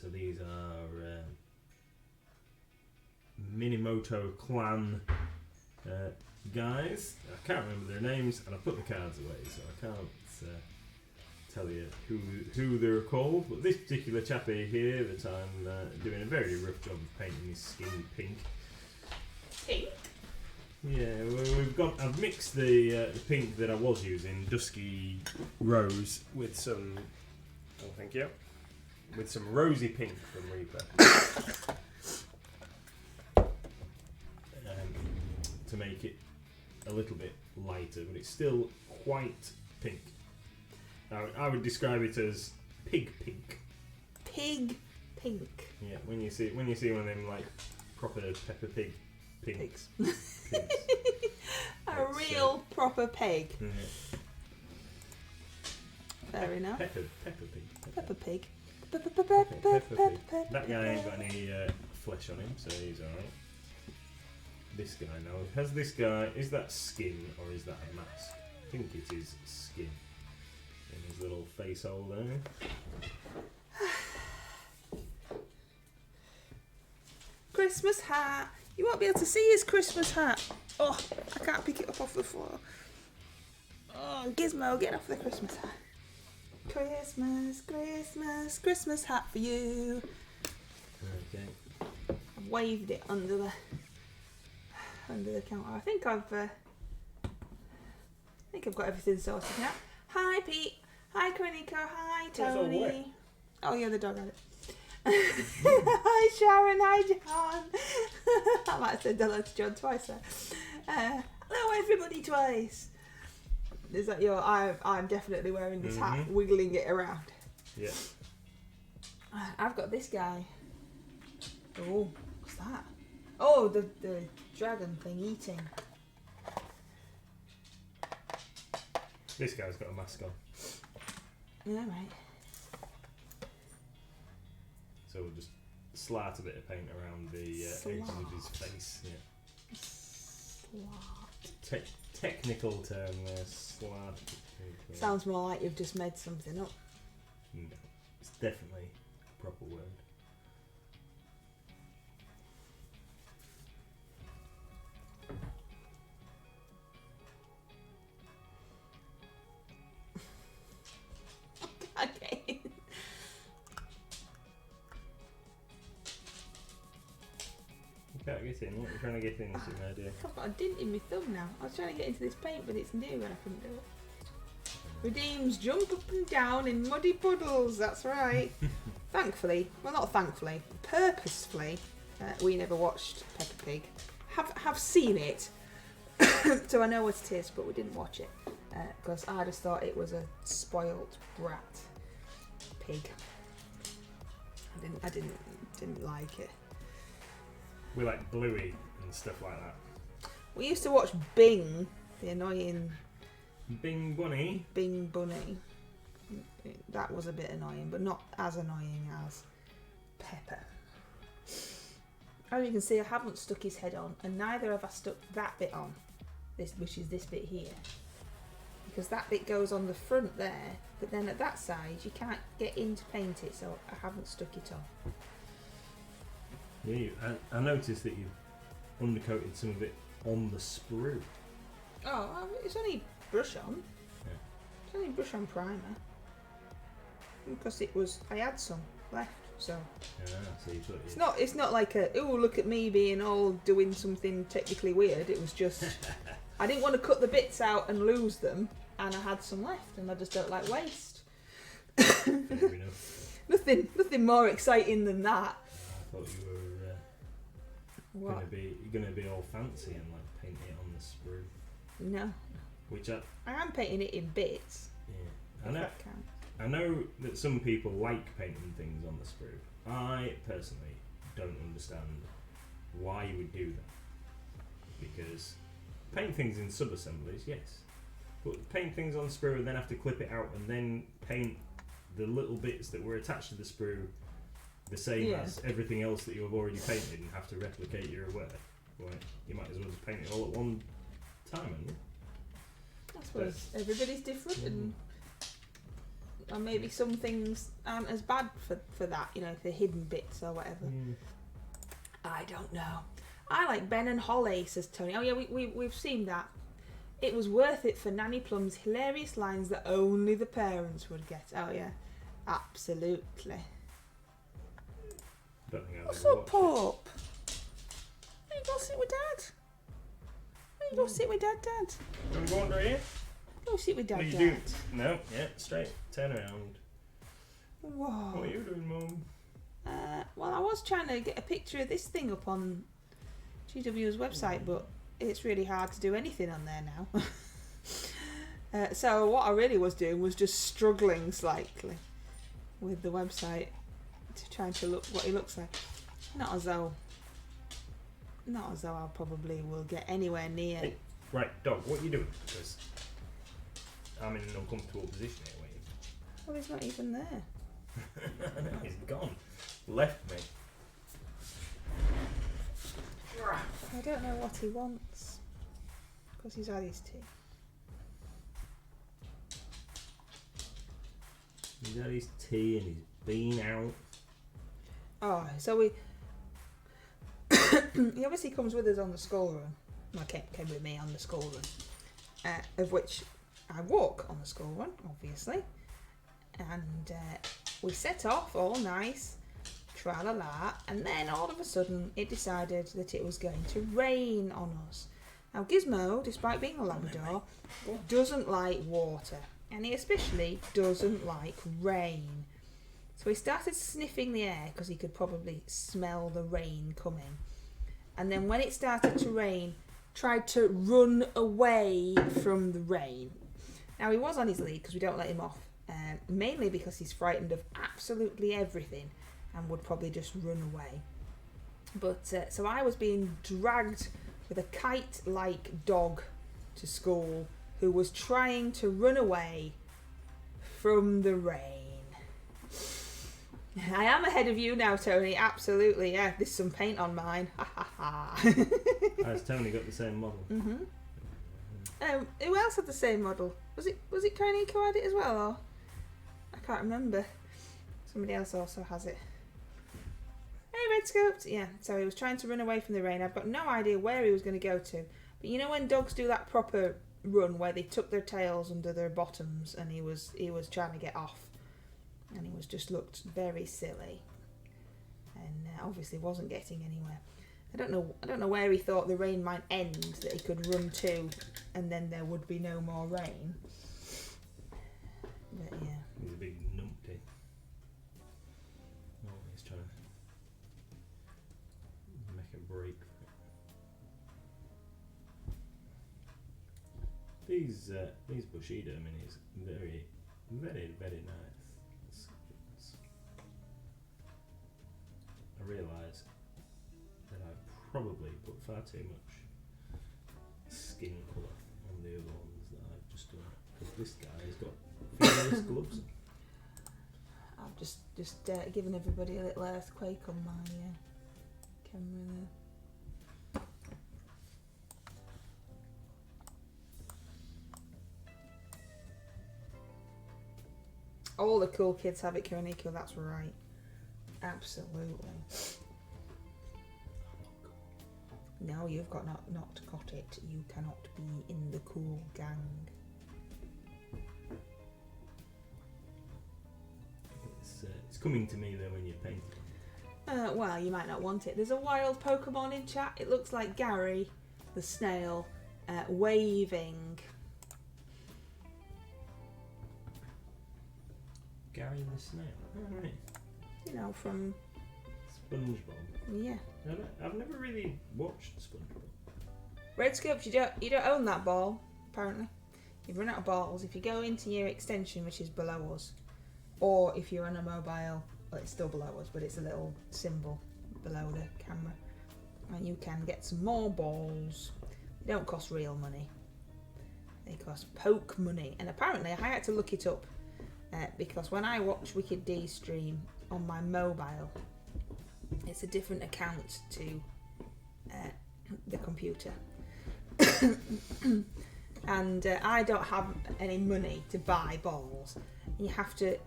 So these are Minimoto clan guys. I can't remember their names, and I put the cards away, so I can't tell you who they're called. But this particular chappie here that I'm doing a very rough job of painting his skin pink. Pink? Yeah, I've mixed the pink that I was using, Dusky Rose, with some. Oh, thank you. With some rosy pink from Reaper. To make it a little bit lighter, but it's still quite pink. I would describe it as pig pink. Pig pink. Yeah, when you see one of them like proper Peppa Pig pinks. A real proper pig. Yeah. Fair enough. Peppa Pig. Peppa Pig. Peppa Pig. That guy ain't got any flesh on him, so he's alright. This guy now. Has this guy, is that skin or is that a mask? I think it is skin. In his little face hole there. Christmas hat. You won't be able to see his Christmas hat. Oh, I can't pick it up off the floor. Oh, Gizmo, get off the Christmas hat. Christmas, Christmas, Christmas hat for you. Okay. I've waved it under the counter. I think I've got everything sorted now. Hi Pete. Hi Chronico. Hi Tony. Oh yeah, the dog had it. Hi Sharon. Hi John. I might have said hello to John twice there. Hello everybody twice. Is that your? I'm definitely wearing this hat, wiggling it around. Yeah. I've got this guy. Oh, what's that? Oh, the dragon thing eating. This guy's got a mask on. Yeah, right. So we'll just slart a bit of paint around the edges of his face. Yeah. Slart. Technical term there, slart. Sounds more like you've just made something up. No, it's definitely a proper word. Okay. You can't get in. What are you trying to get in? That's an idea. I've got a dint in my thumb now. I was trying to get into this paint, but it's new and I couldn't do it. Redeems jump up and down in muddy puddles. That's right. Thankfully, well, not thankfully, purposefully, we never watched Peppa Pig. Have seen it, so I know what it is, but we didn't watch it because I just thought it was a spoiled brat pig. I didn't like it. We like Bluey and stuff like that. We used to watch Bing, the annoying Bing Bunny. Bing Bunny. That was a bit annoying, but not as annoying as Peppa. As you can see, I haven't stuck his head on, and neither have I stuck that bit on, which is this bit here. Because that bit goes on the front there, but then at that side you can't get in to paint it, so I haven't stuck it on. Yeah, I noticed that you undercoated some of it on the sprue. Oh, it's only brush on. Yeah. It's only brush on primer. Because I had some left, so. Yeah, so you put it. It's not like oh look at me being all doing something technically weird. It was just I didn't want to cut the bits out and lose them, and I had some left, and I just don't like waste. Fair enough. Nothing more exciting than that. I thought you were gonna be all fancy and like paint it on the sprue. No. Which I am painting it in bits. Yeah, I know. I know that some people like painting things on the sprue. I personally don't understand why you would do that. Because paint things in sub-assemblies, yes. But paint things on the sprue and then have to clip it out and then paint the little bits that were attached to the sprue the same as everything else that you have already painted and have to replicate your work. Well, you might as well just paint it all at one time, haven't you? I suppose everybody's different and Or maybe some things aren't as bad for that, you know, if they're hidden bits or whatever. I don't know. I like Ben and Holly, says Tony. Oh yeah, we've seen that. It was worth it for Nanny Plum's hilarious lines that only the parents would get. Oh yeah, absolutely. Don't think I've What's ever up, watched Pop? Why you go sit with Dad? Why you go sit with Dad? it. I'm going right here. Go sit with Dad. What are you Dad. doing? No, yeah, straight. Turn around. Whoa. What are you doing, Mum? Well, I was trying to get a picture of this thing up on GW's website, but it's really hard to do anything on there now. So what I really was doing was just struggling slightly with the website to try to look what he looks like. Not as though I probably will get anywhere near. Hey, right, dog, what are you doing? Because I'm in an uncomfortable position here waiting. Well, he's not even there. I know, he's gone. Left me. I don't know what he wants because he's had his tea. He's had his tea and he's been out. Oh, so he obviously comes with us on the school run. Well, came with me on the school run, of which I walk on the school run, obviously. And we set off all nice, tra-la-la, and then all of a sudden it decided that it was going to rain on us. Now Gizmo, despite being a Labrador, doesn't like water, and he especially doesn't like rain. So he started sniffing the air because he could probably smell the rain coming. And then when it started to rain, tried to run away from the rain. Now he was on his lead because we don't let him off, mainly because he's frightened of absolutely everything and would probably just run away. But so I was being dragged with a kite-like dog to school who was trying to run away from the rain. I am ahead of you now, Tony. Absolutely, yeah. There's some paint on mine. Ha ha ha. Has Tony got the same model? Who else had the same model? Was it Connie who had it as well, or I can't remember. Somebody else also has it. Hey, Red Scoped. Yeah. So he was trying to run away from the rain. I've got no idea where he was going to go to. But you know when dogs do that proper run where they tuck their tails under their bottoms, and he was trying to get off. And he was just looked very silly, and obviously wasn't getting anywhere. I don't know where he thought the rain might end, that he could run to, and then there would be no more rain. But yeah, He's a big numpty. Oh, he's trying to make a break for it. These Bushido minis, very, very, very nice. I realise that I've probably put far too much skin colour on the other ones that I've just done. Because this guy has got fingerless gloves. I've just given everybody a little earthquake on my camera there. All the cool kids have it, Kiraniko, that's right. Absolutely. No, you've got not got it. You cannot be in the cool gang. It's coming to me though when you paint it. Well, you might not want it. There's a wild Pokemon in chat. It looks like Gary, the snail, waving. Gary the Snail. Oh, right. You know, from SpongeBob. yeah. I've never really watched SpongeBob. Red Scopes, you don't own that ball. Apparently, you've run out of balls. If you go into your extension, which is below us, or if you're on a mobile, well, it's still below us, but it's a little symbol below the camera, and you can get some more balls. They don't cost real money. They cost poke money, and apparently I had to look it up. Because when I watch Wicked D's stream on my mobile, it's a different account to the computer. And I don't have any money to buy balls. You have to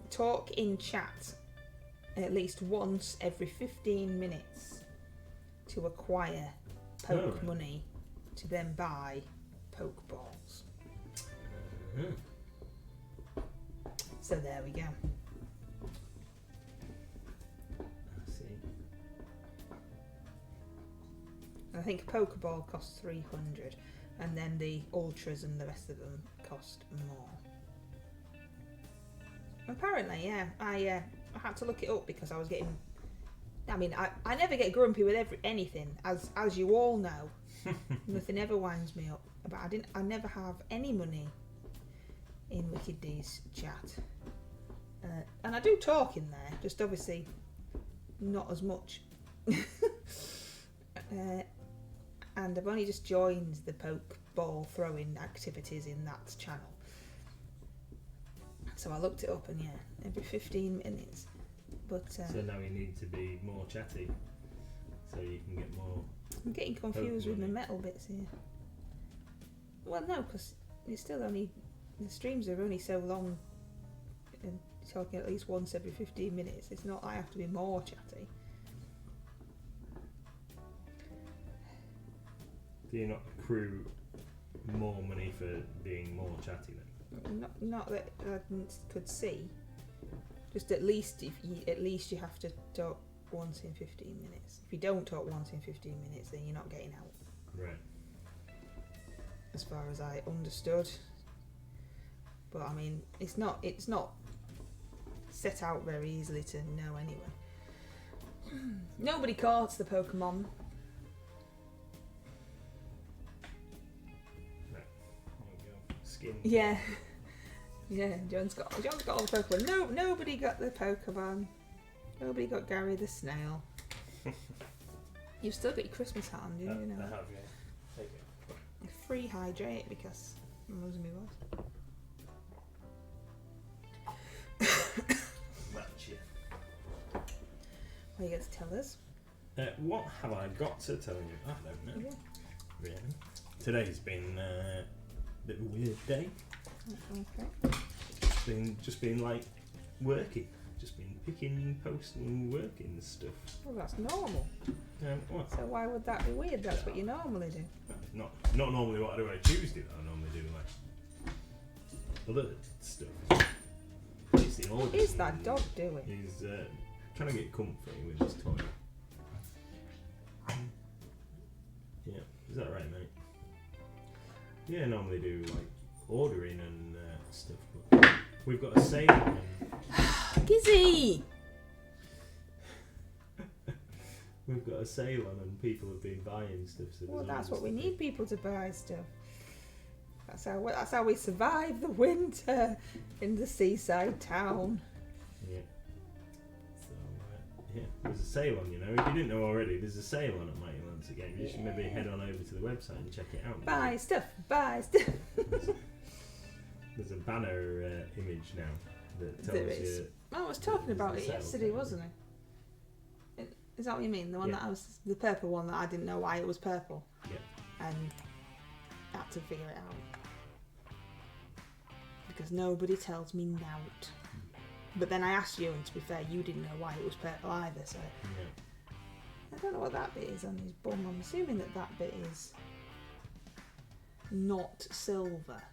talk in chat at least once every 15 minutes to acquire poke money to then buy poke balls. So there we go. I see. I think a Pokeball costs 300, and then the Ultras and the rest of them cost more. Apparently, yeah. I had to look it up because I was getting... I mean, I never get grumpy with anything, as you all know. Nothing ever winds me up. But I never have any money in Wicked D's chat. And I do talk in there, just obviously not as much. And I've only just joined the poke ball throwing activities in that channel. So I looked it up, and yeah, every 15 minutes. But so now you need to be more chatty, so you can get more. I'm getting confused with my metal bits here. Well, no, because it's still only, the streams are only so long, and talking at least once every 15 minutes. It's not I have to be more chatty. Do you not accrue more money for being more chatty then? Not that I could see. Just at least you have to talk once in 15 minutes. If you don't talk once in 15 minutes, then you're not getting out. Right. As far as I understood. But I mean, it's not set out very easily to know anyway. Nobody caught the Pokemon. Right. There we go. Skin. Yeah. Yeah, John's got all the Pokemon. No, nobody got the Pokemon. Nobody got Gary the Snail. You've still got your Christmas hat on, do you? I have, yeah. Take it. Free hydrate because I'm losing my voice. That's you. What are you going to tell us? What have I got to tell you? I don't know. Yeah. Really. Today's been a bit of a weird day. Okay. Just been like working. Just been picking, posting, working stuff. Well, that's normal. What? So why would that be weird? That's what you normally do. Not normally what I do on a Tuesday that I normally do, like other stuff. Placing orders. What is that dog doing? He's trying to get comfy with his toy. Yeah, is that right, mate? Yeah, I normally do like ordering and stuff, but we've got a sale on. Gizzy! We've got a sale on and people have been buying stuff. So Well, that's what we need people to buy stuff. That's how we survive the winter in the seaside town. Yeah. So, yeah, there's a sale on, you know. If you didn't know already, there's a sale on at Mighty Lancer Games. You should maybe head on over to the website and check it out. Buy stuff, buy stuff. There's a banner image now that tells There is. you. I was talking about it sale yesterday, going. wasn't it? Is that what you mean? The one Yeah. that I was, the purple one that I didn't know why it was purple. Yeah. And had to figure it out. Because nobody tells me nout. But then I asked you, and to be fair, you didn't know why it was purple either, so... Yeah. I don't know what that bit is on his bum. I'm assuming that bit is not silver.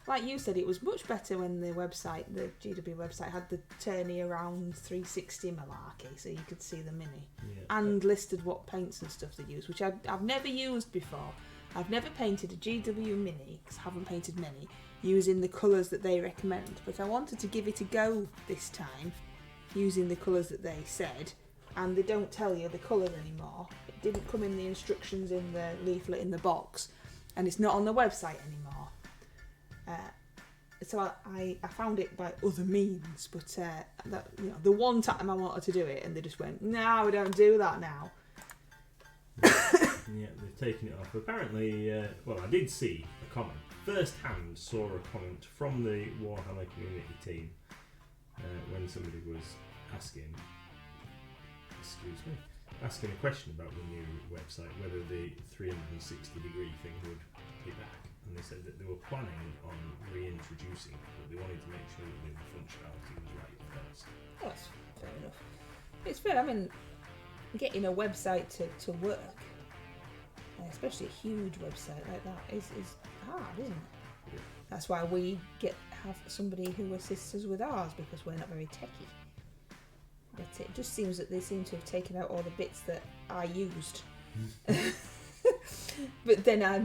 Like you said, it was much better when the website, the GW website, had the turny around 360 malarkey, so you could see the mini. Yeah. And listed what paints and stuff they use, which I've never used before. I've never painted a GW mini, because I haven't painted many, using the colours that they recommend. But I wanted to give it a go this time, using the colours that they said, and they don't tell you the colour anymore. It didn't come in the instructions in the leaflet in the box, and it's not on the website anymore. So I found it by other means, but that, you know, the one time I wanted to do it, and they just went, "No, we don't do that now." Yeah, they've taken it off. Apparently, well, I did see a comment. First hand saw a comment from the Warhammer community team when somebody was asking a question about the new website, whether the 360 degree thing would be back. and they said that they were planning on reintroducing it, but they wanted to make sure that the functionality was right first. Oh, that's fair enough. It's fair. I mean, getting a website to work, especially a huge website like that, is hard, isn't it? Yeah. That's why we have somebody who assists us with ours, because we're not very techy. But it just seems that they seem to have taken out all the bits that I used. But then I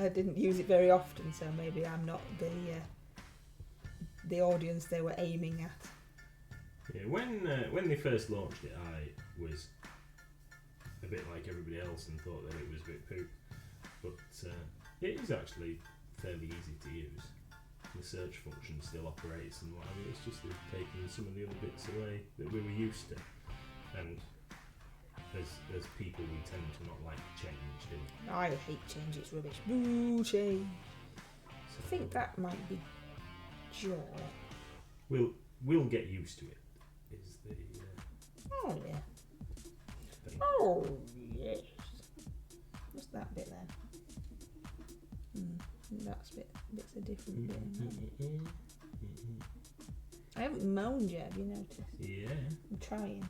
didn't use it very often, so maybe I'm not the audience they were aiming at. Yeah, when they first launched it, I was a bit like everybody else and thought that it was a bit poop. But it is actually fairly easy to use. The search function still operates and what have you. It's just they've taken some of the other bits away that we were used to. And as people, we tend to not like change, do we? I hate change, it's rubbish. Boo, change. So I think that might be joy. We'll get used to it. Is the Oh yeah. thing. Oh yes. What's that bit then? That's bit's a different bit. I haven't moaned yet, have you noticed? Yeah. I'm trying.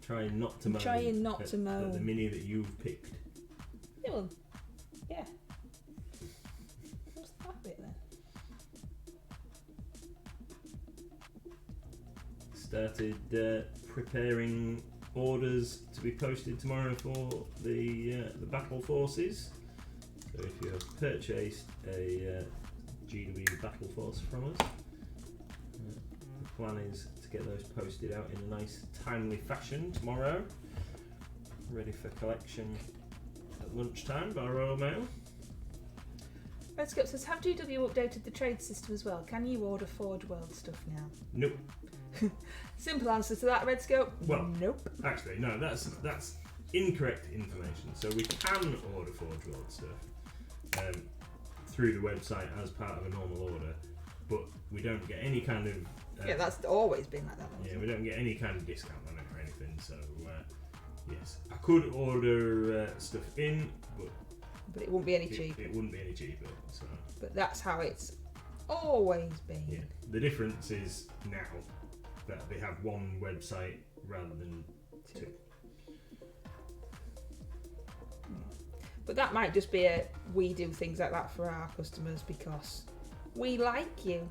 Trying not to moan. Trying not to At moan. the mini that you've picked. Yeah, well, yeah. What's that bit then? Started preparing orders to be posted tomorrow for the battle forces. So if you have purchased a GW battle force from us, the plan is to get those posted out in a nice timely fashion tomorrow, ready for collection at lunchtime by Royal Mail. Red Scope says, have GW updated the trade system as well? Can you order Forge World stuff now? Nope. Simple answer to that, Red Scope. Well, nope. Actually, no, that's incorrect information. So we can order Forge World stuff through the website as part of a normal order, but we don't get any kind of Yeah, that's always been like that. yeah, we don't get any kind of discount on it or anything. So yes, I could order stuff in, but it wouldn't be any cheaper. It wouldn't be any cheaper. So But that's how it's always been. yeah, the difference is now that they have one website rather than two. But that might just be we do things like that for our customers because we like you.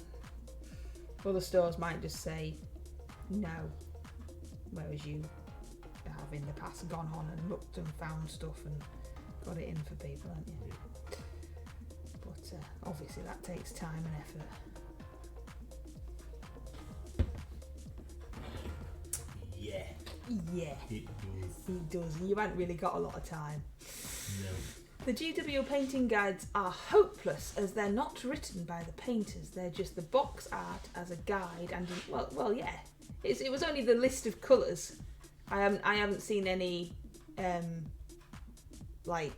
Other stores might just say no, whereas you have in the past gone on and looked and found stuff and got it in for people, haven't you? Yeah. But obviously that takes time and effort. Yeah. Yeah, It does. he does. You haven't really got a lot of time. No. The GW painting guides are hopeless as they're not written by the painters. They're just the box art as a guide and well, yeah. It was only the list of colours. I haven't seen any like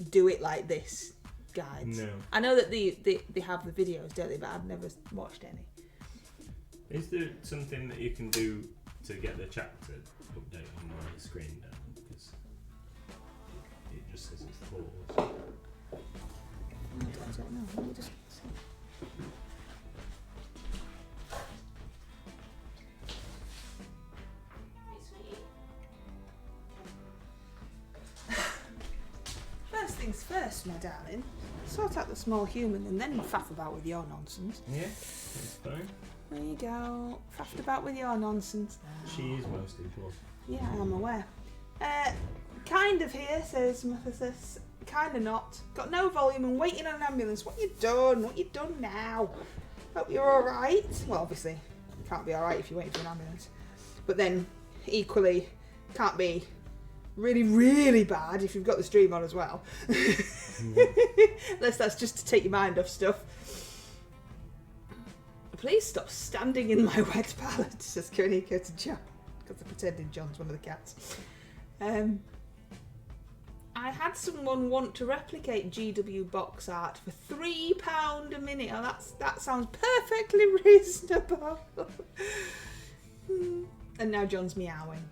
do it like this guides. No. I know that they have the videos, don't they? But I've never watched any. Is there something that you can do to get the chapter update on my screen down? Because it just says it's full. I don't know. Let me just see. First things first, my darling. Sort out the small human and then faff about with your nonsense. Yeah, that's fine. There you go. Faffed about with your nonsense now. She is most important. Yeah, I'm aware. Kind of here, says Mathesis. Kind of not. Got no volume and waiting on an ambulance. What you done? What you done now? Hope you're alright. Well, obviously, you can't be alright if you're waiting for an ambulance. But then, equally, can't be really, really bad if you've got the stream on as well. Unless that's just to take your mind off stuff. Please stop standing in my wet pallet, says Koniko to John. Because I pretended John's one of the cats. I had someone want to replicate GW box art for £3 a minute. Oh, that sounds perfectly reasonable. And now John's meowing.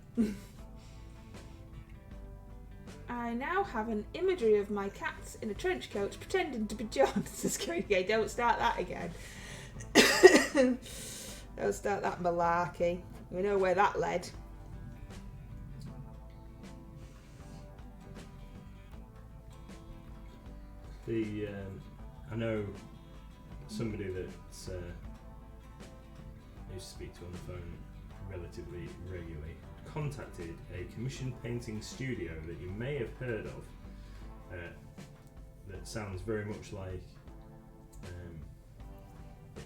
I now have an imagery of my cats in a trench coat pretending to be John. Says Gay, don't start that again. Don't start that malarkey. We know where that led. I know somebody that I used to speak to on the phone relatively regularly contacted a commission painting studio that you may have heard of that sounds very much like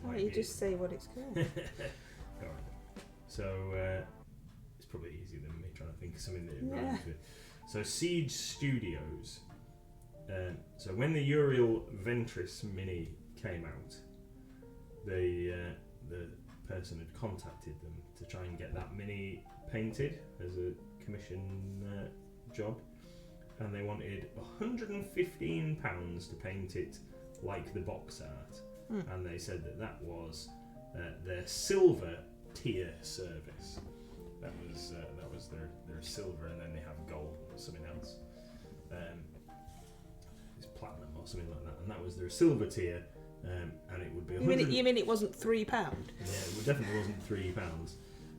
Why don't you just say what it's called? Alright. So it's probably easier than me trying to think of something that it rhymes with. So Siege Studios. So when the Uriel Ventris Mini came out, the person had contacted them to try and get that Mini painted as a commission job, and they wanted £115 to paint it like the box art, and they said that was their silver tier service. That was their silver, and then they have gold or something else. It's platinum or something like that, and that was their silver tier, and it would be. You mean it wasn't £3? Yeah, it definitely wasn't £3,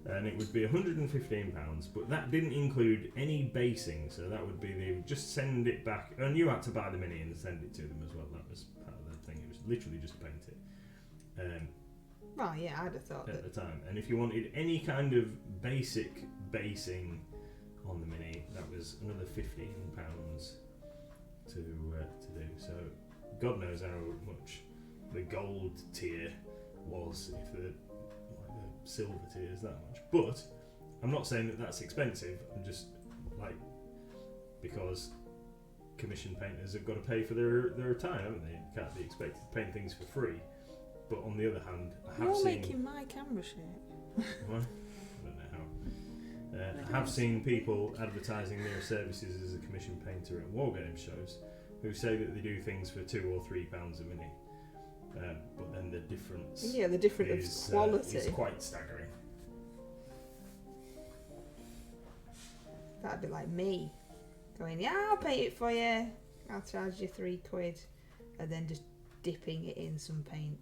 and it would be £115. But that didn't include any basing, so that would be they would just send it back, and you had to buy the Mini and send it to them as well. That was part of the thing. It was literally just to paint it. Well, yeah, I'd have thought at the time, and if you wanted any kind of basic basing on the Mini, that was another £15 to do. So God knows how much the gold tier was if the silver tier is that much. But I'm not saying that that's expensive. I'm just because commission painters have got to pay for their time, haven't they? You can't be expected to paint things for free. But on the other hand, You're making my camera shape. What? I don't know how. I have seen people advertising their services as a commission painter at wargame shows who say that they do things for £2 or £3 a Mini. But then the difference is quality. Is quite staggering. That'd be like me going, yeah, I'll paint it for you. I'll charge you £3, and then just dipping it in some paint.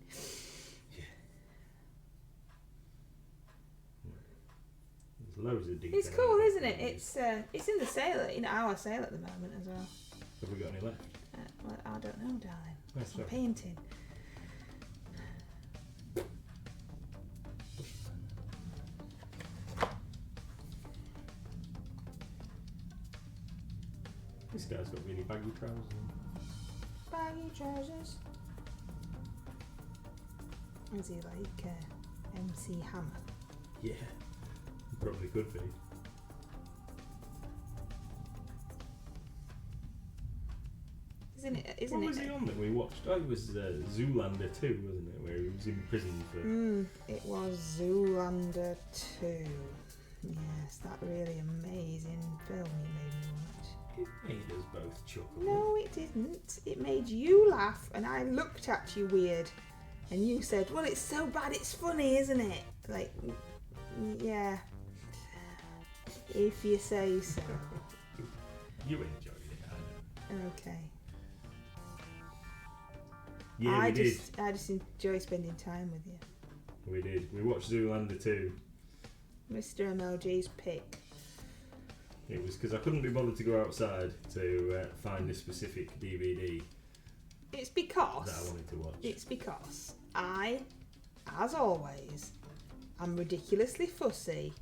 There's loads of detail. It's cool, isn't it? It's in the sale, our sale at the moment as well. Have we got any left? Well, I don't know, darling. That's I'm painting. This guy's got really baggy trousers on. Baggy trousers. Is he like MC Hammer? Yeah, probably could be. Isn't what was he on that we watched? Oh, it was Zoolander 2, wasn't it? Where he was in prison for. It was Zoolander 2. Yes, that really amazing film you made me watch. It made us both chuckle. No, it didn't. It made you laugh, and I looked at you weird, and you said, "Well, it's so bad, it's funny, isn't it?" Like, yeah. If you say so. You enjoyed it, I know. Okay. Yeah, we did. I just enjoy spending time with you. We did. We watched Zoolander 2. Mr MLG's pick. It was because I couldn't be bothered to go outside to find a specific DVD It's because... that I wanted to watch. It's because I, as always, am ridiculously fussy,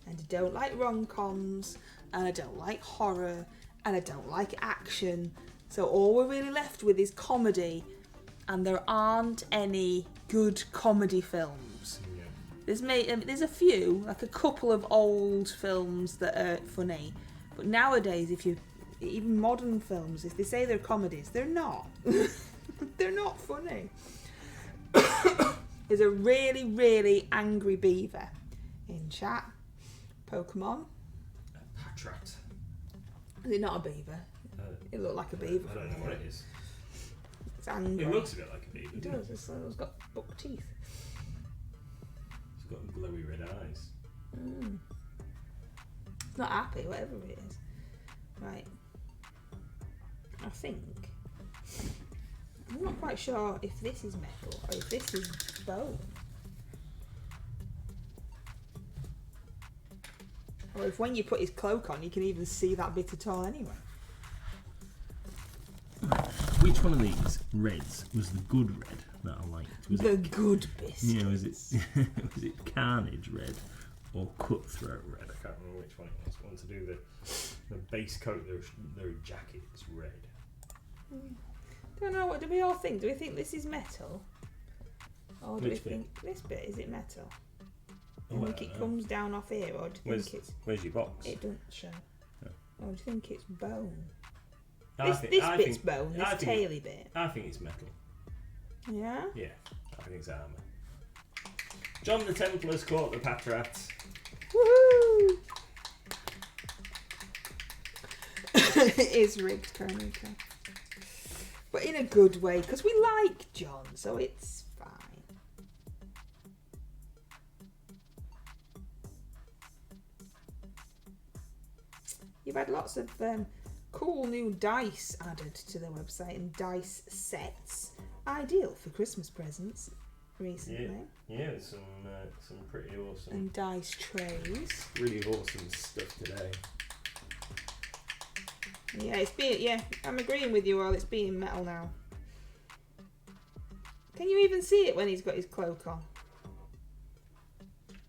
and I don't like rom-coms, and I don't like horror, and I don't like action. So all we're really left with is comedy, and there aren't any good comedy films. Yeah. There's a few, like a couple of old films that are funny, but nowadays, even modern films, if they say they're comedies, they're not. They're not funny. There's a really, really angry beaver in chat. Pokemon. Patrat. Is it not a beaver? It looked like a beaver. I don't know what it is. It's angry. It looks a bit like a beaver. It does. It's got buck teeth. It's got glowy red eyes. It's not happy, whatever it is. Right. I think. I'm not quite sure if this is metal or if this is bone. Or if when you put his cloak on, you can even see that bit at all anyway. Which one of these reds was the good red that I liked? Was the good biscuit. Yeah, was it Carnage red or Cutthroat red? I can't remember which one it was. One to do the base coat, their jackets red. Don't know, what do we all think? Do we think this is metal? Or do Which we bit? think this bit, is it metal? Do Oh, you I think don't it know. comes down off here, or do you think it's... Where's your box? It doesn't show. Oh. Or do you think it's bone? I This think- bit's bone, this taily bit. I think it's metal. Yeah? Yeah, I think it's armour. John the Templar's caught the Patrats. Woohoo! It is rigged, Carnica. But in a good way, because we like John, so it's fine. You've had lots of cool new dice added to the website and dice sets. Ideal for Christmas presents recently. Yeah, some pretty awesome, And dice trays. really awesome stuff today. Yeah, I'm agreeing with you all, it's being metal now. Can you even see it when he's got his cloak on?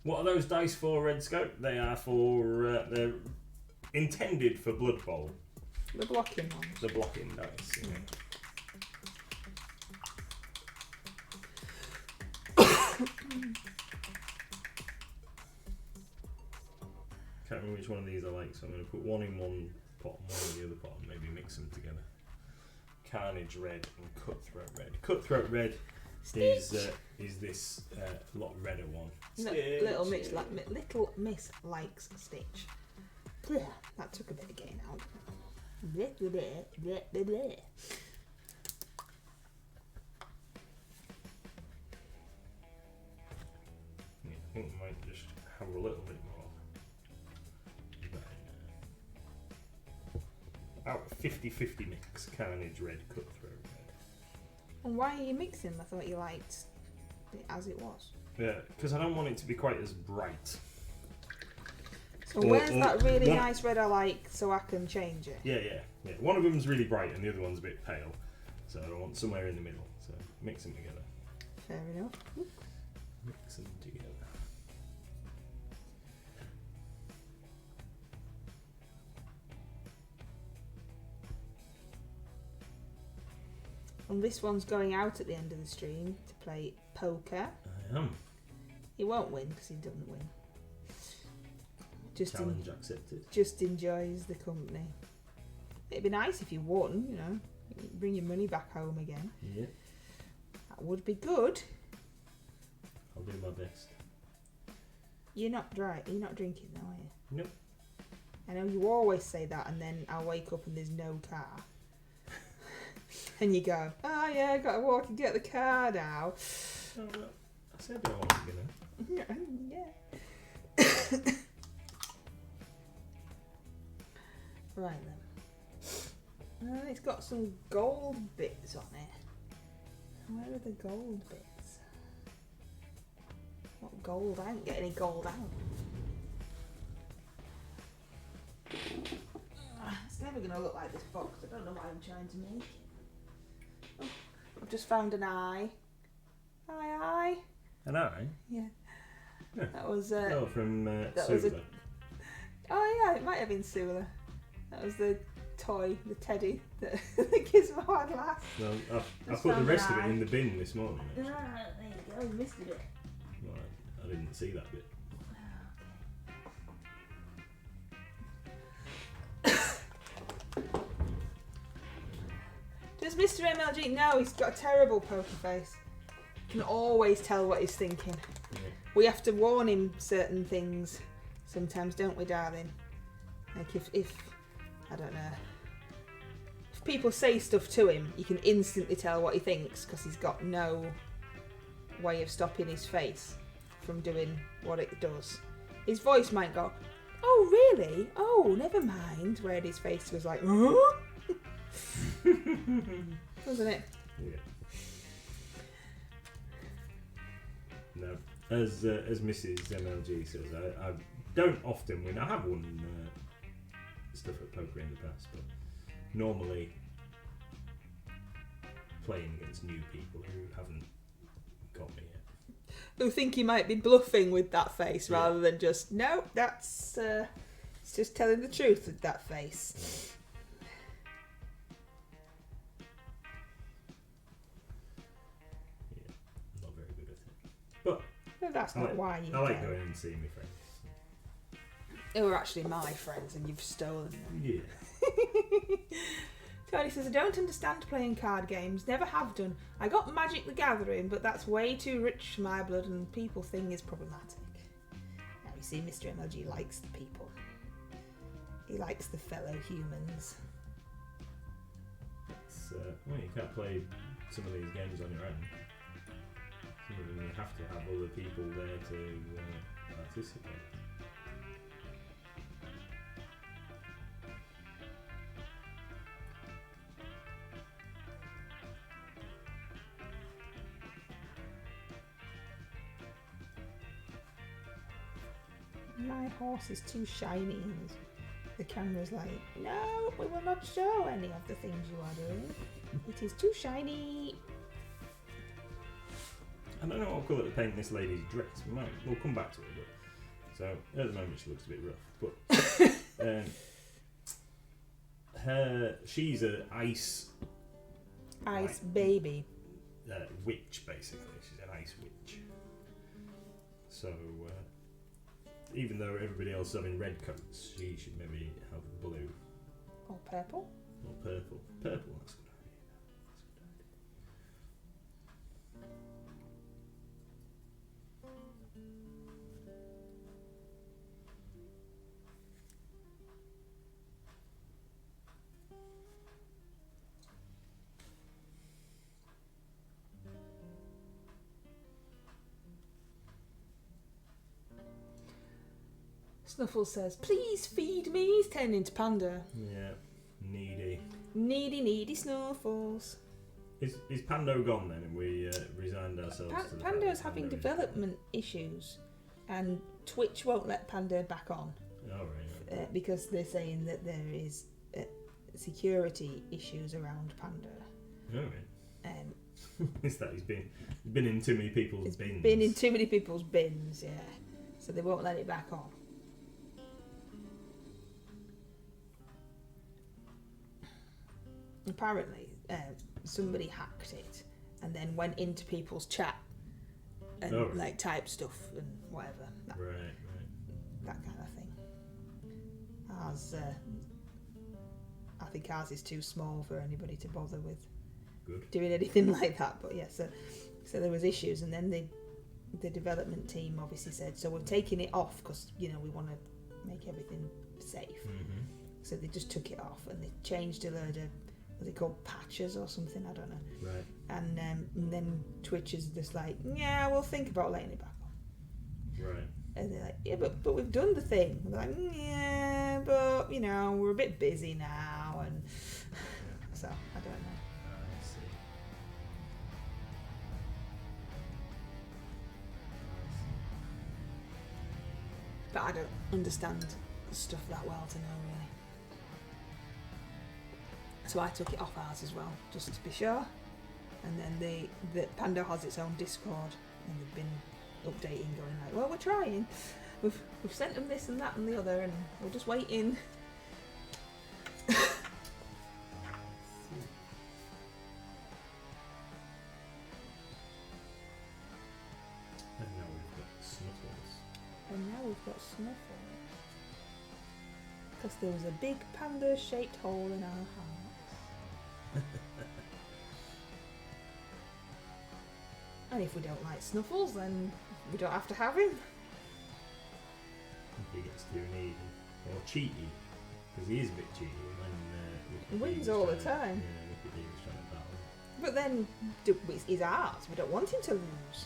What are those dice for, Red Scope? They are for, they're intended for Blood Bowl. The blocking ones. The blocking dice. Yeah. Can't remember which one of these I like, so I'm going to put one in one pot and one in the other pot and maybe mix them together. Carnage red and Cutthroat red. Cutthroat red is this lot redder one. Little Miss likes Stitch. Blech, that took a bit of getting out. Bleh, bleh, bleh, bleh, bleh. Yeah, I think we might just have a little bit more. About 50-50 mix. Carnage red, Cutthroat red. And why are you mixing? I thought you liked it as it was. Yeah, because I don't want it to be quite as bright. So where's that really nice red I like so I can change it? Yeah. One of them's really bright and the other one's a bit pale. So I want somewhere in the middle. So mix them together. Fair enough. Mix them together. And this one's going out at the end of the stream to play poker. I am. He won't win because he doesn't win. Challenge accepted. Just enjoys the company. It'd be nice if you won, you know. Bring your money back home again. Yeah. That would be good. I'll do my best. You're not drinking though, are you? Nope. I know you always say that and then I'll wake up and there's no car. And you go, oh yeah, I gotta walk and get the car now. Oh, well, I said I wasn't gonna. Yeah. Right then. It's got some gold bits on it. Where are the gold bits? What gold? I didn't get any gold out. It's never going to look like this box. I don't know what I'm trying to make. Oh, I've just found an eye. Eye. An eye? Yeah. Yeah. That was from that was Sula. Oh yeah, it might have been Sula. That was the toy, the teddy that the Gizmo had last. Well, I Just put the found rest an of it eye. in the bin this morning. There Actually. you go, you missed it. Well, I didn't see that bit. Does Mr MLG? No, he's got a terrible poker face. Can always tell what he's thinking. Yeah. We have to warn him certain things sometimes, don't we, darling? Like if I don't know, if people say stuff to him, you can instantly tell what he thinks because he's got no way of stopping his face from doing what it does. His voice might go, "Oh really? Oh, never mind." Where his face was like, "Huh?" Wasn't it? Yeah. No, as Mrs MLG says, I don't often win. I have won stuff at poker in the past, but normally playing against new people who haven't got me yet. Who think you might be bluffing with that face rather than just, no, that's it's just telling the truth with that face. Yeah, not very good at it. But No, that's not why you I like care. going and seeing my friends. Who are actually my friends and you've stolen them. Yeah. Tony says, I don't understand playing card games. Never have done. I got Magic the Gathering, but that's way too rich for my blood and people thing is problematic. Now you see, Mr MLG likes the people. He likes the fellow humans. It's, well, you can't play some of these games on your own. Some of them you have to have other people there to participate. My horse is too shiny. And the camera's like, no, we will not show any of the things you are doing. It is too shiny. I don't know what colour to paint this lady's dress. We'll come back to it. But, so at the moment she looks a bit rough. But she's an ice baby. witch, basically. She's an ice witch. So even though everybody else is having red coats, she should maybe have blue Or purple. or purple. Purple, that's a good idea. Snuffles says, please feed me. He's turning into Panda. Yeah, needy. Needy Snuffles. Is Pando gone then, and we resigned ourselves to the fact Panda's that having Pando is development issues, and Twitch won't let Panda back on gone? Oh, right. because they're saying that there is security issues around Panda. Oh, right. Is that he's been in too many people's bins? Been in too many people's bins, yeah. So they won't let it back on. Apparently, somebody hacked it and then went into people's chat and like typed stuff and whatever. Right. That kind of thing. Ours, I think ours is too small for anybody to bother with doing anything like that. But yeah, so there was issues, and then the development team obviously said, so we're taking it off because we want to make everything safe. Mm-hmm. So they just took it off and they changed a load of, what are they called, patches or something, I don't know. Right. And then Twitch is just like, yeah, we'll think about letting it back on. Right. And they're like, yeah, but we've done the thing. And they're like, yeah, but we're a bit busy now, and so I don't know. I see. But I don't understand stuff that well to know really. So I took it off ours as well, just to be sure. And then the Pando has its own Discord, and they've been updating, going like, well, we're trying. We've sent them this and that and the other, and we're just waiting. And now we've got Snuffles. And now we've got Snuffles. Because there was a big panda-shaped hole in our hearts. And if we don't like Snuffles, then we don't have to have him. He gets too needy. Or cheaty. Because he is a bit cheaty when... He wins all the time. Yeah, Wicked D was trying to battle. But then, it's ours. We don't want him to lose.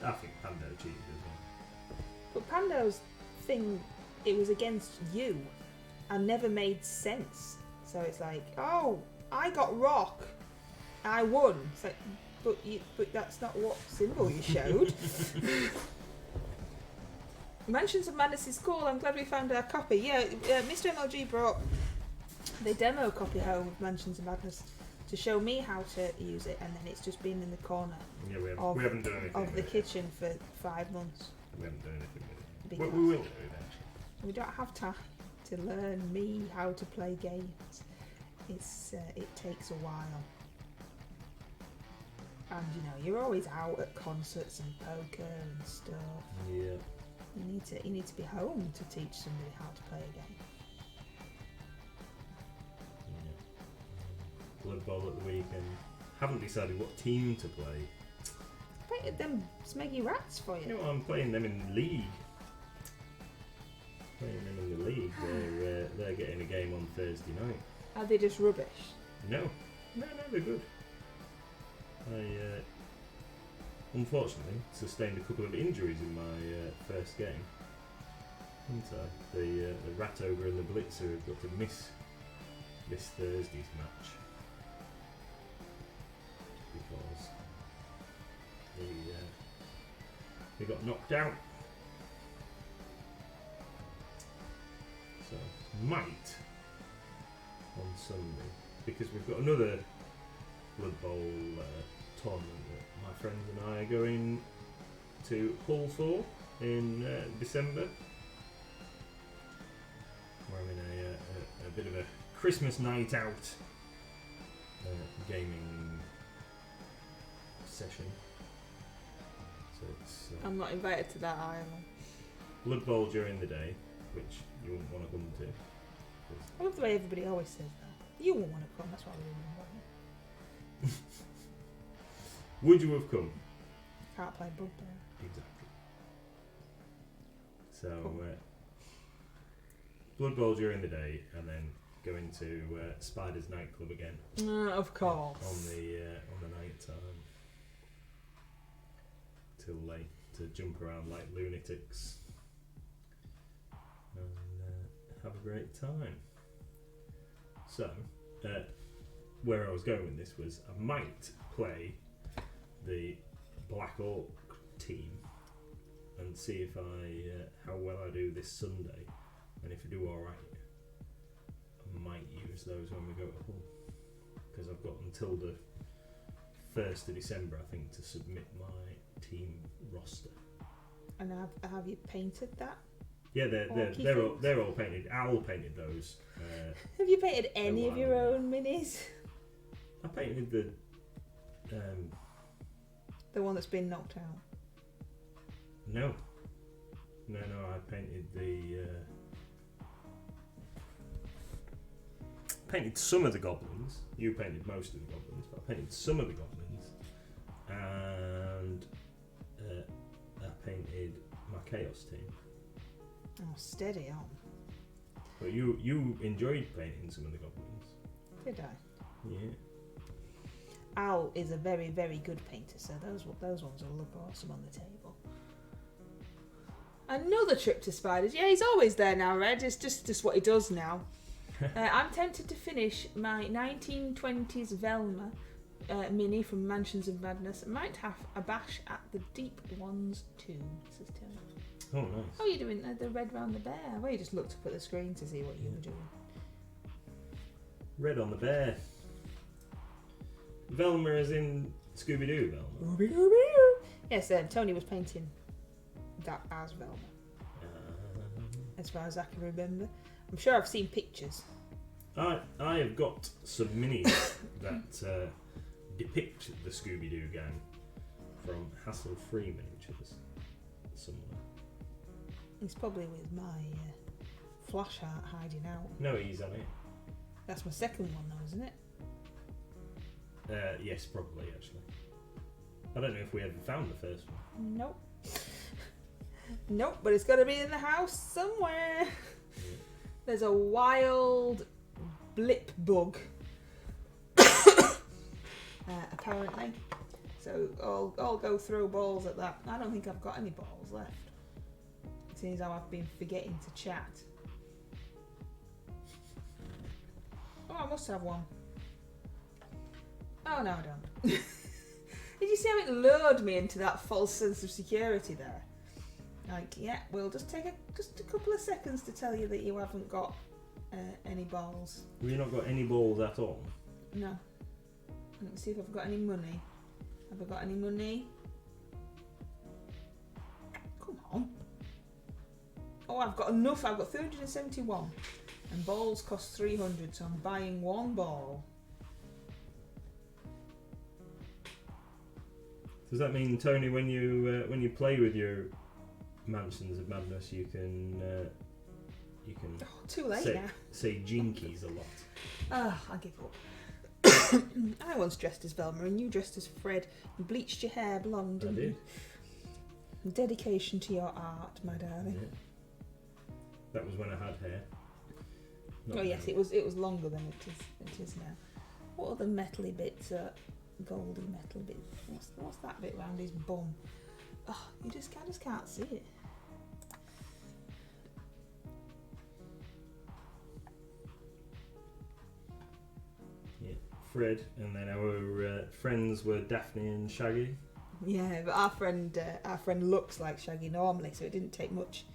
I think Pando cheated as well. But Pando's thing, it was against you and never made sense. So it's like, oh, I got rock. I won. It's like, but that's not what symbol you showed. Mansions of Madness is cool. I'm glad we found our copy. Yeah, Mr MLG brought the demo copy home of Mansions of Madness to show me how to use it, and then it's just been in the corner. Yeah, we haven't done anything of the kitchen for 5 months. We haven't done anything with it. Because We will do eventually. we don't have time to learn me how to play games. It takes a while. And you know, you're always out at concerts and poker and stuff. Yeah. You need to be home to teach somebody how to play a game. Yeah. Blood Bowl at the weekend. Haven't decided what team to play. I painted them smeggy rats for you. You know, I'm playing them in the league. They're getting a game on Thursday night. Are they just rubbish? No, they're good. I unfortunately sustained a couple of injuries in my first game. Haven't I? The Rat Ogre and the Blitzer have got to miss this Thursday's match because they got knocked out. So might on Sunday, because we've got another Blood Bowl tournament that my friends and I are going to Hull for in December. We're having a bit of a Christmas night out gaming session. So it's I'm not invited to that either. Blood Bowl during the day, which you wouldn't want to come to. I love the way everybody always says that. You won't want to come, that's why we didn't invite you. Would you have come? Can't play Bugbear. Exactly. So, Blood Bowl during the day, and then going to Spider's nightclub again. Of course. On the night time. Till late, to jump around like lunatics. And have a great time. So, where I was going with this was I might play the Black Orc team and see if how well I do this Sunday, and if I do alright, I might use those when we go to Hull, because I've got until the 1st of December, I think, to submit my team roster. And have you painted that? Yeah, they're all painted. Al painted those. Have you painted any of your own minis? I painted the one that's been knocked out. No, I painted painted some of the goblins. You painted most of the goblins, but I painted some of the goblins, and I painted my chaos team. Oh, steady on. But you enjoyed painting some of the goblins. Did I? Yeah. Al is a very, very good painter, so those ones will look awesome on the table. Another trip to Spiders. Yeah, he's always there now, Red. It's just what he does now. I'm tempted to finish my 1920s Velma mini from Mansions of Madness. I might have a bash at the Deep Ones too, says Tim. Oh, nice. How are you doing the red round the bear? Well, you just looked up at the screen to see what you were doing. Red on the bear. Velma is in Scooby-Doo Velma. Yes, Tony was painting that as Velma. As far as I can remember. I'm sure I've seen pictures. I have got some minis that depict the Scooby-Doo gang from Hassle-Free Miniatures somewhere. He's probably with my flash art hiding out. No, he's on it. That's my second one though, isn't it? Yes, probably, actually. I don't know if we ever found the first one. Nope. Nope, but it's got to be in the house somewhere. Yeah. There's a wild blip bug. Apparently. So I'll go throw balls at that. I don't think I've got any balls left. Seeing as how I've been forgetting to chat. Oh, I must have one. Oh no, I don't. Did you see how it lured me into that false sense of security there? Like, yeah, we'll just take just a couple of seconds to tell you that you haven't got any balls. Have you not got any balls at all? No. Let's see if I've got any money. Have I got any money? Come on. Oh, I've got enough. I've got 371. And balls cost 300, so I'm buying one ball. Does that mean, Tony, when you play with your Mansions of Madness, you can Oh, too late now. say jinkies a lot? Ah, I give up. I once dressed as Velma and you dressed as Fred. You bleached your hair blonde. I did. Dedication to your art, my darling. Yeah. That was when I had hair. Not Oh yes, now. it was longer than it is now. What other metally bits? Goldy metal bit. What's that bit round his bum? Oh, I just can't see it. Yeah, Fred, and then our friends were Daphne and Shaggy. Yeah, but our friend looks like Shaggy normally, so it didn't take much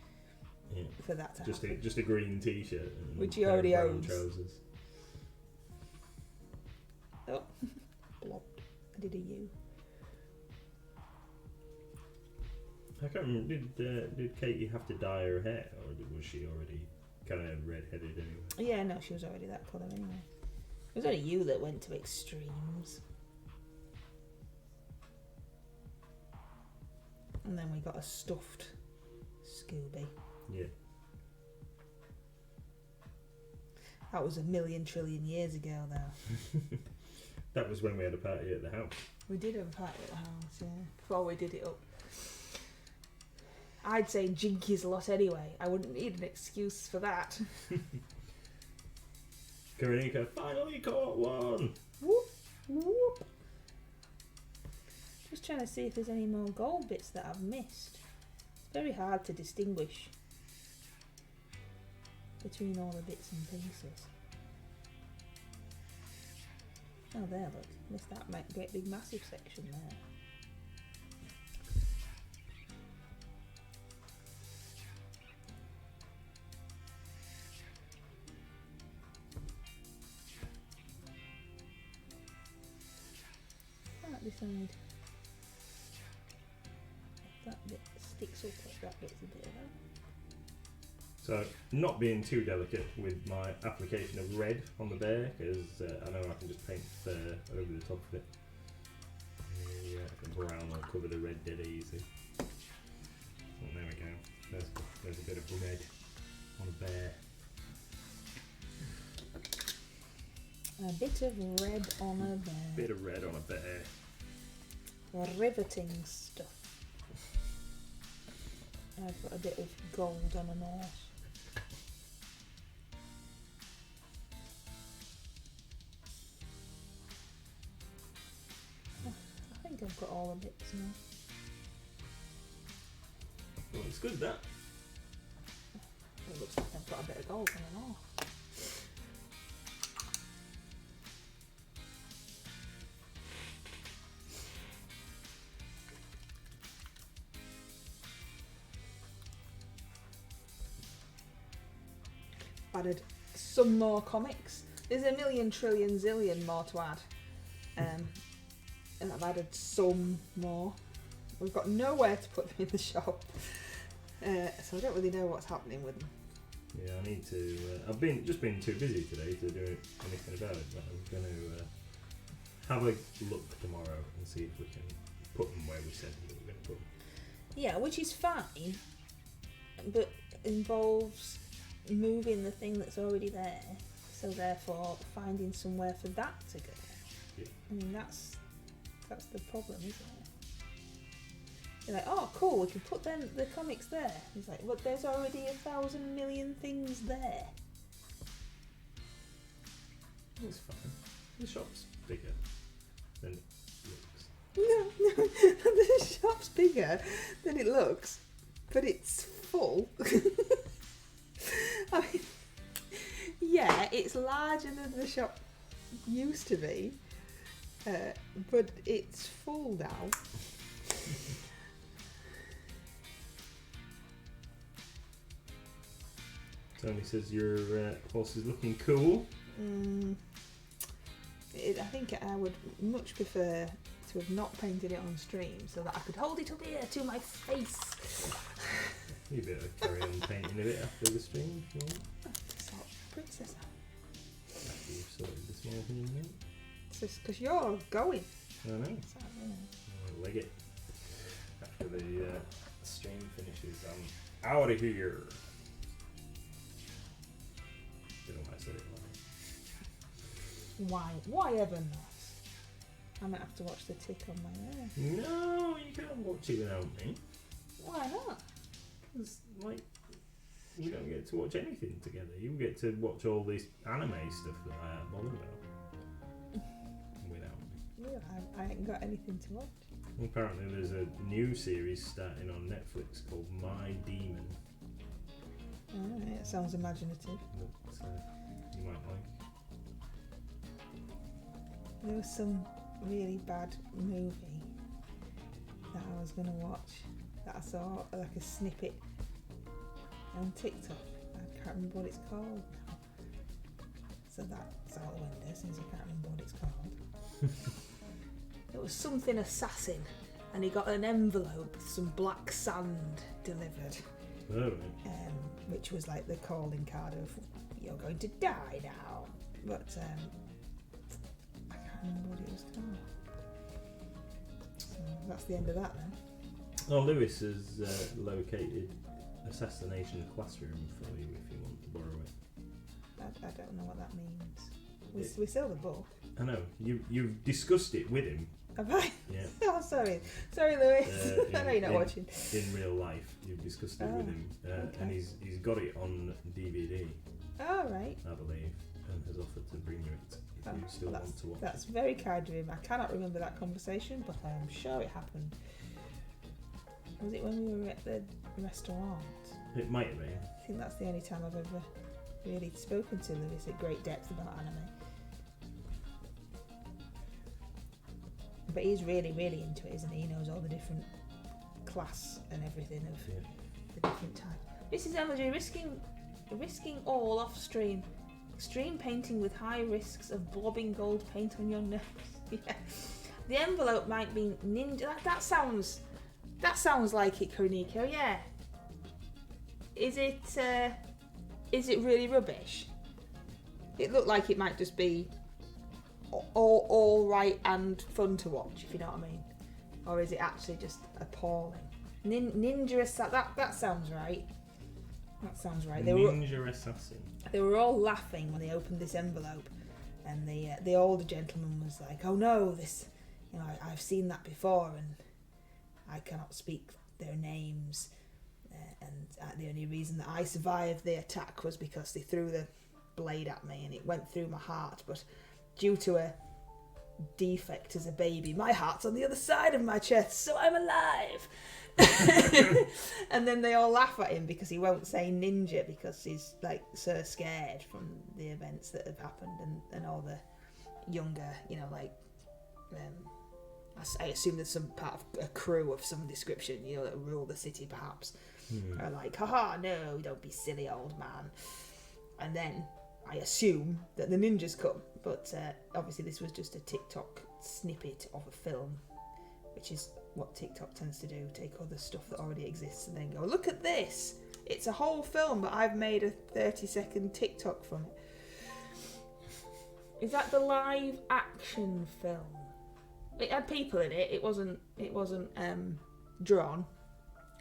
for that to happen. Just a green t-shirt and Which he pair of already brown owns. trousers. Oh, blob. I did a U. I can't remember. Did Katie have to dye her hair, or was she already kind of red-headed anyway? Yeah, no, she was already that colour anyway. It was only you that went to extremes. And then we got a stuffed Scooby. Yeah. That was 1,000,000 trillion years ago, though. That was when we had a party at the house. We did have a party at the house, yeah. Before we did it up. I'd say jinkies a lot anyway. I wouldn't need an excuse for that. Karenika finally caught one! Whoop, whoop. Just trying to see if there's any more gold bits that I've missed. It's very hard to distinguish between all the bits and pieces. Oh, there, look. Missed that great big massive section there. Right beside. If that bit sticks up, like that bit's a bit of that. So, not being too delicate with my application of red on the bear, because I know I can just paint over the top of it. Yeah, the brown will cover the red dead easy. And there we go. There's a bit of red on a bear. A bit of red on a bear. Bit of red on a bear. Riveting stuff. I've got a bit of gold on an horse. I think I've got all the bits now. Well, it's good that. It looks like I've got a bit of gold on an horse. Added some more comics. There's 1,000,000 trillion zillion more to add. And I've added some more. We've got nowhere to put them in the shop. So I don't really know what's happening with them. Yeah, I need to. I've just been too busy today to do anything about it, but I'm going to have a look tomorrow and see if we can put them where we said we were going to put them. Yeah, which is fine, but involves moving the thing that's already there, so therefore finding somewhere for that to go. Yeah. I mean, that's the problem, isn't it? You're like, oh cool, we can put the comics there. It's like, well, there's already 1,000 million things there. It's fine. The shop's bigger than it looks. No, the shop's bigger than it looks, but it's full. I mean, yeah, it's larger than the shop used to be, but it's full now. Tony says your horse is looking cool. I think I would much prefer to have not painted it on stream so that I could hold it up here to my face. You better carry on painting a bit after the stream if you want. Sort princess. After you've sorted the small thing out. It's just because you're going. I know. So, I'll leg it after the stream finishes. I'm out of here. Don't know why I said it like Why? Why ever not? I might have to watch the tick on my hair. no, you can't watch it without me. Why not? It's like you don't get to watch anything together. You get to watch all this anime stuff that I ain't bothered about without me. Yeah, I ain't got anything to watch. Apparently there's a new series starting on Netflix called My Demon Alright, it sounds imaginative. that you might like. There was some really bad movie that I was going to watch that I saw like a snippet on TikTok. I can't remember what it's called now. So that's out the window since I can't remember what it's called. It was something assassin and he got an envelope with some black sand delivered. Oh, right. Which was like the calling card of you're going to die now. But I can't remember what it was called. So that's the end of that then. Oh, Lewis has located Assassination Classroom for you if you want to borrow it. I don't know what that means. We sell the book. I know, you've discussed it with him. Have I? Yeah. Oh, sorry, Lewis. I know you're not watching. In real life, you've discussed it with him, okay. and he's got it on DVD, Oh, right. I believe, and has offered to bring you it if you still want to watch That's it. very kind of him. I cannot remember that conversation, but I am sure it happened. Was it when we were at the restaurant? It might have been. I think that's the only time I've ever really spoken to Lewis at great depth about anime. But he's really, really into it, isn't he? He knows all the different class and everything of the different types. Mrs MLG risking all off stream. Extreme painting with high risks of blobbing gold paint on your nose. Yeah. The envelope might be ninja. That sounds like it, Koniko. Yeah. Is it really rubbish? It looked like it might just be all right and fun to watch, if you know what I mean. Or is it actually just appalling? Ninja assassin. That sounds right. That sounds right. Ninja assassin. They were all laughing when they opened this envelope, and the older gentleman was like, "Oh no, this, I've seen that before, and I cannot speak their names, and the only reason that I survived the attack was because they threw the blade at me, and it went through my heart, but due to a defect as a baby, my heart's on the other side of my chest, so I'm alive." And then they all laugh at him because he won't say ninja because he's like so scared from the events that have happened, and all the younger, I assume there's some part of a crew of some description, that rule the city perhaps, are like, haha, no, don't be silly, old man. And then I assume that the ninjas come, but obviously this was just a TikTok snippet of a film, which is what TikTok tends to do, take all the stuff that already exists and then go, look at this, it's a whole film, but I've made a 30-second TikTok from it. Is that the live action film? It had people in it, it wasn't drawn.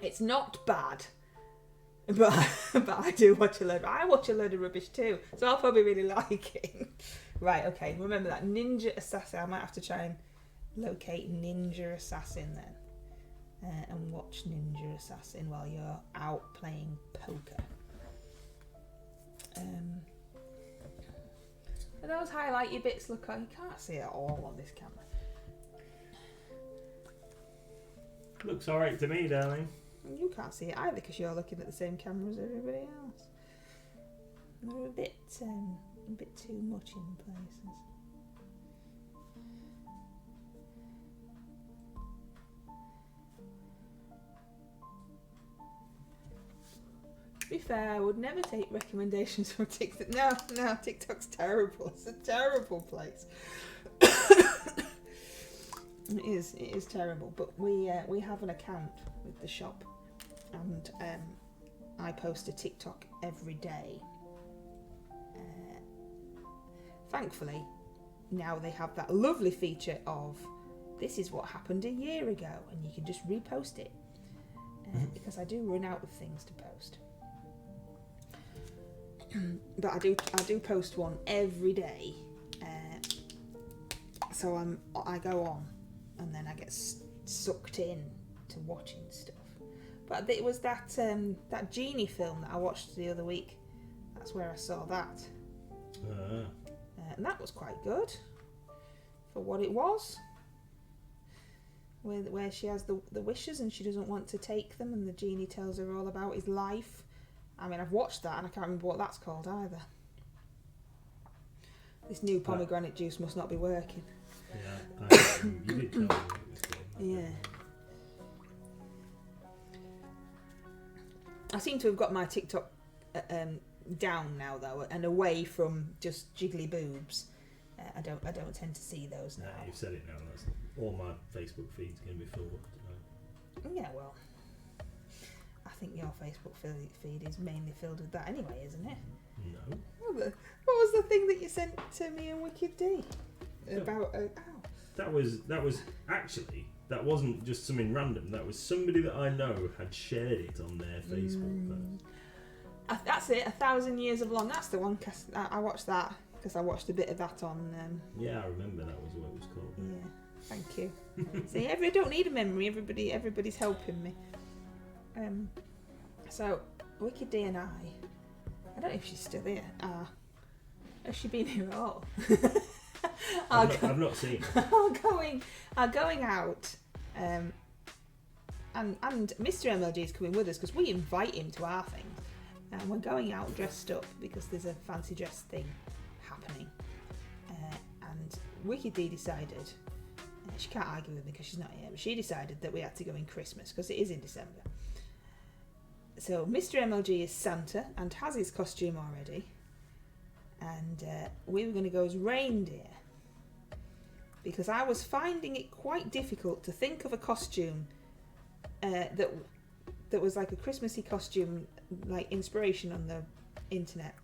It's not bad, but I do watch I watch a load of rubbish too, so I'll probably really like it. Right, okay, remember that. Ninja Assassin. I might have to try and locate Ninja Assassin then, and watch Ninja Assassin while you're out playing poker. Are those highlighty bits look like? You can't see it all on this camera. Looks alright to me, darling. You can't see it either because you're looking at the same camera as everybody else. They're a bit too much in places. fair, I would never take recommendations from TikTok. No, TikTok's terrible. It's a terrible place. It is terrible. But we have an account with the shop, and I post a TikTok every day. Thankfully, now they have that lovely feature of this is what happened a year ago, and you can just repost it. Because I do run out of things to post. But I do post one every day. So I go on, and then I get sucked in to watching stuff. But it was that genie film that I watched the other week. That's where I saw that. And that was quite good for what it was. Where she has the wishes and she doesn't want to take them, and the genie tells her all about his life. I mean, I've watched that and I can't remember what that's called either. This new pomegranate juice must not be working. Yeah, you did tell me what it was called. Yeah. I seem to have got my TikTok down now though, and away from just jiggly boobs. I don't tend to see those now. You've said it now. That's all my Facebook feed's going to be filled up tonight. Yeah, well, I think your Facebook feed is mainly filled with that anyway, isn't it? No. What was the thing that you sent to me and Wicked D about? That was actually, that wasn't just something random. That was somebody that I know had shared it on their Facebook page. That's it. 1,000 Years of Long. That's the one. Cause I watched that because I watched a bit of that on. Yeah, I remember that was what it was called. Yeah. Thank you. See, I don't need a memory. Everybody's helping me. So Wicked D and I don't know if she's still here. Has she been here at all? I've not seen her. are going out, and Mr MLG is coming with us because we invite him to our thing, and we're going out dressed up because there's a fancy dress thing happening, and Wicked D decided. She can't argue with me because she's not here, but she decided that we had to go in Christmas because it is in December. So Mr MLG is Santa and has his costume already, and we were going to go as reindeer because I was finding it quite difficult to think of a costume that was like a Christmassy costume, like inspiration on the internet,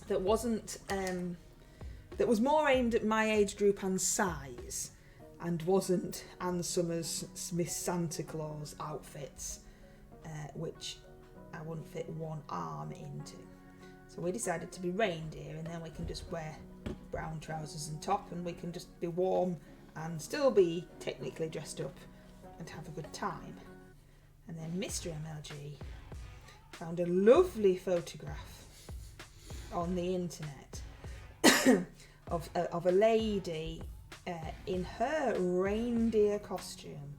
that wasn't that was more aimed at my age group and size, and wasn't Ann Summers' Miss Santa Claus outfits, which I wouldn't fit one arm into. So we decided to be reindeer, and then we can just wear brown trousers and top, and we can just be warm and still be technically dressed up and have a good time. And then Mr MLG found a lovely photograph on the internet of a lady in her reindeer costume,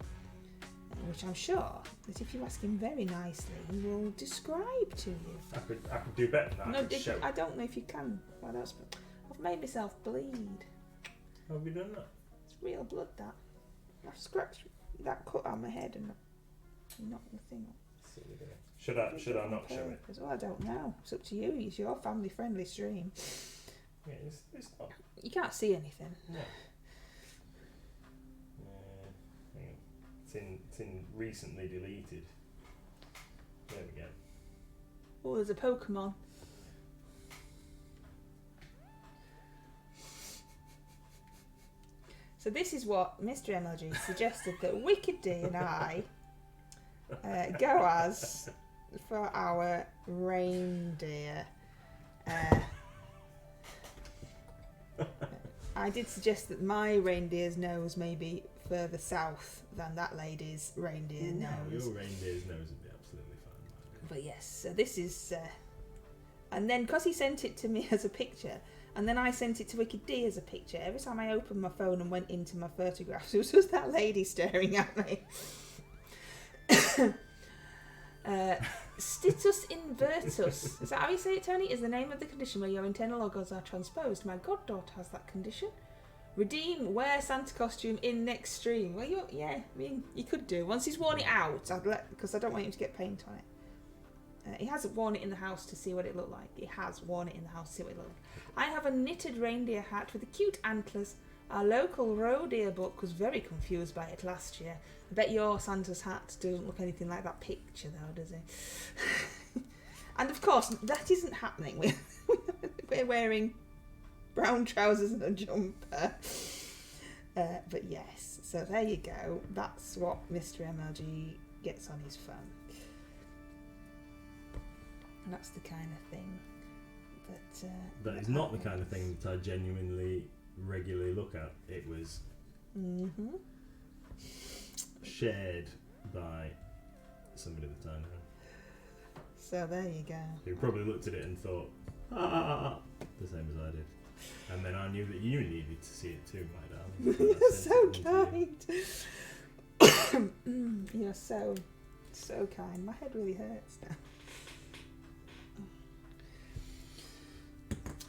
which I'm sure that if you ask him very nicely, he will describe to you. I could do better than that. No, I don't know if you can. I've made myself bleed. How have you done that? It's real blood, that. I've scratched that cut on my head and I've knocked the thing up. Should I not show it? Well, I don't know. It's up to you. It's your family-friendly stream. Yeah, it's not. You can't see anything. No. It's in recently deleted. There we go. Oh, there's a Pokemon. So this is what Mr MLG suggested that Wicked D and I go as for our reindeer. I did suggest that my reindeer's nose may be further south than that lady's reindeer nose. Your reindeer's nose would be absolutely fine. But yes, so this is... and then, because he sent it to me as a picture, and then I sent it to Wicked D as a picture, every time I opened my phone and went into my photographs, it was just that lady staring at me. Stitus invertus. Is that how you say it, Tony? Is the name of the condition where your internal organs are transposed. My goddaughter has that condition. Redeem, wear Santa costume in next stream. Well, you could do. Once he's worn it out, because I don't want him to get paint on it. He hasn't worn it in the house to see what it looked like. He has worn it in the house to see what it looked like. I have a knitted reindeer hat with the cute antlers. Our local roe-deer book was very confused by it last year. I bet your Santa's hat doesn't look anything like that picture, though, does it? And of course, that isn't happening. We're wearing brown trousers and a jumper. But yes, so there you go. That's what Mr MLG gets on his phone. And that's the kind of thing that is not the kind of thing that I genuinely regularly look at. It was shared by somebody that I know. So there you go. Who probably looked at it and thought, the same as I did. And then I knew that you needed to see it too, my darling. You're so kind. You're so kind. My head really hurts now.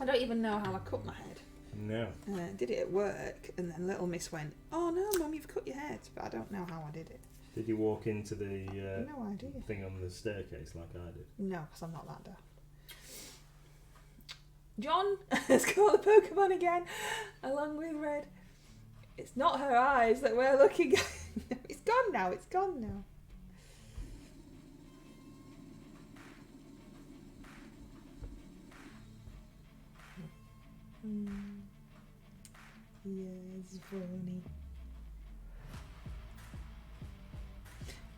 I don't even know how I cut my head. No. Did it at work, and then little miss went, "Oh no, Mum, you've cut your head." But I don't know how I did it. Did you walk into the no idea. thing on the staircase like I did? No, because I'm not that daft. John has caught the Pokemon again, along with Red. It's not her eyes that we're looking at. It's gone now. It's gone now. Yes, funny.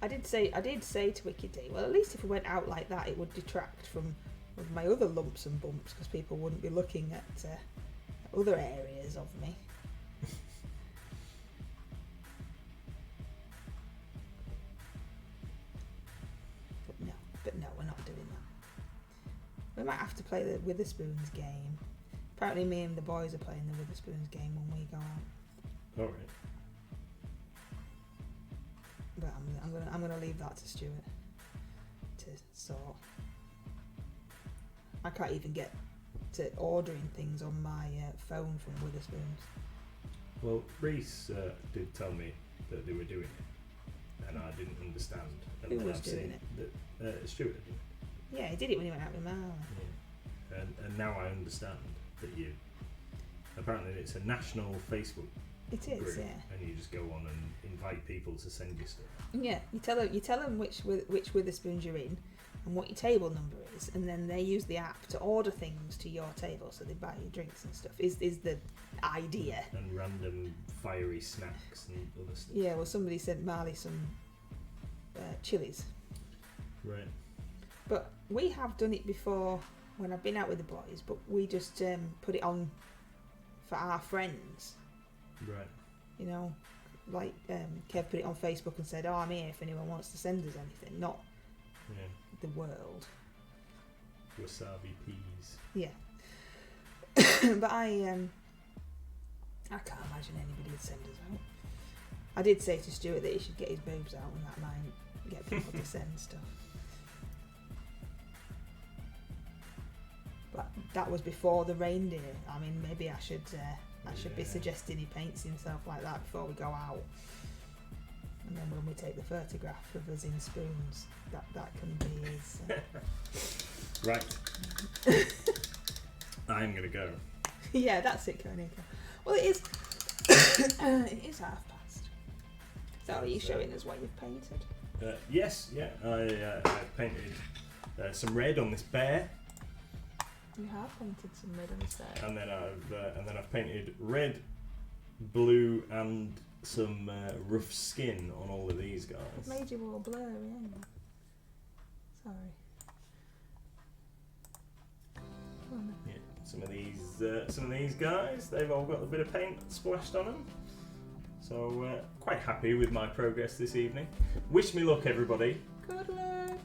I did say to Wiki D, well, at least if we went out like that, it would detract from my other lumps and bumps, because people wouldn't be looking at other areas of me. But no, we're not doing that. We might have to play the Witherspoons game. Apparently me and the boys are playing the Witherspoons game when we go out. Alright. But I'm gonna leave that to Stuart to sort. I can't even get to ordering things on my phone from Witherspoons. Well, Reese did tell me that they were doing it, and I didn't understand. And Who then was I've doing seen that Stuart did. Yeah, he did it when he went out with Marley. Yeah. And now I understand that you. Apparently, it's a national Facebook It is, group, yeah. and you just go on and invite people to send you stuff. Yeah, you tell them which Witherspoons you're in and what your table number is, and then they use the app to order things to your table, so they buy you drinks and stuff. Is the idea. And random fiery snacks and other stuff. Yeah, well, somebody sent Marley some chilies. Right. But we have done it before when I've been out with the boys, but we just put it on for our friends. Right. You know, like Kev put it on Facebook and said, "Oh, I'm here if anyone wants to send us anything," not the world. Wasabi peas. Yeah. But I can't imagine anybody would send us out. I did say to Stuart that he should get his boobs out, and that might get people to send stuff. But that was before the reindeer. I mean, maybe I should be suggesting he paints himself like that before we go out. And then when we take the photograph of us in spoons, that can be his. Right. I'm gonna go. Yeah, that's it, Konika. Well, it is. It is past. So are you showing us what you've painted? Yes, yeah. I painted some red on this bear. You have painted some red on this bear. And then I've painted red, blue, and some rough skin on all of these guys. I've made you all blurry, haven't you? Sorry. Oh, no. Yeah, some of these guys, they've all got a bit of paint splashed on them. So quite happy with my progress this evening. Wish me luck, everybody. Good luck.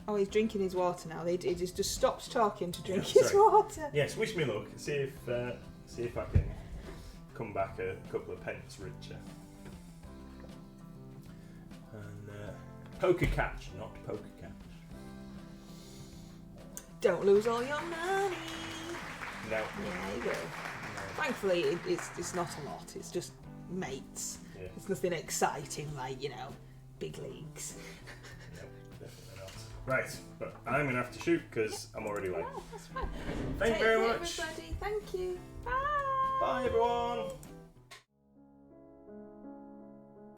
Oh, he's drinking his water now. He just stopped talking to drink his water. Yes, wish me luck. See if I can come back a couple of pence richer. And poker catch, not poker catch. Don't lose all your money. No. Yeah, you will. No. Thankfully, it's not a lot. It's just mates. Yeah. It's nothing exciting like, you know, big leagues. No, definitely not. Right, but I'm going to have to shoot because I'm already late. No, that's fine. Thank you very much. Everybody. Thank you. Bye. Bye, everyone.